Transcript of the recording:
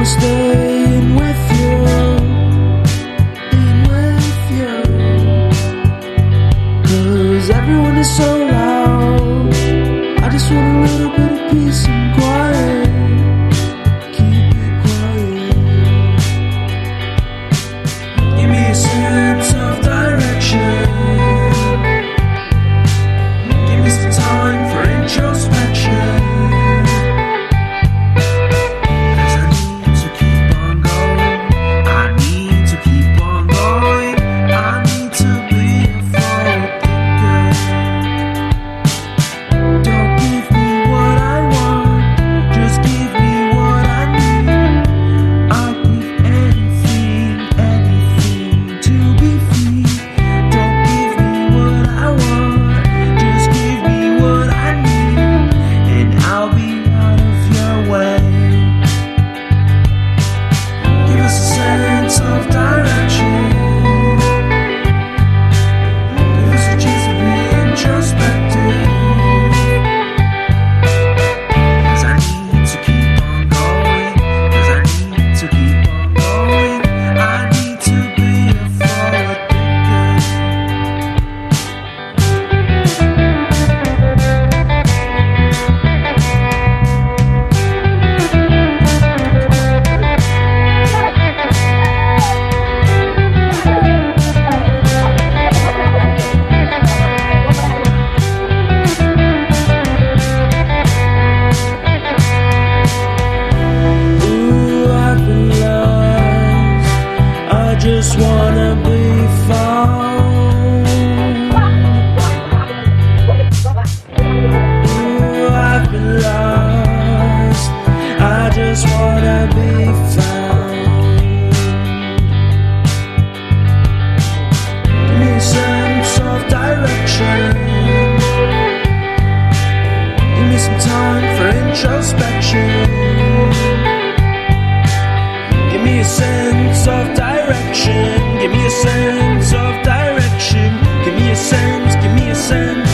Staying with you, cause everyone is so loud. I just want a little bit of peace and quiet. Keep it quiet. Give me a sense of direction. Give me some time for introspection. Just wanna be found. Ooh, I've been lost. I just wanna be found. Give me a sense of direction. Give me some time for introspection. Give me a sense of direction. Give me a sense of direction. Give me a sense, give me a sense.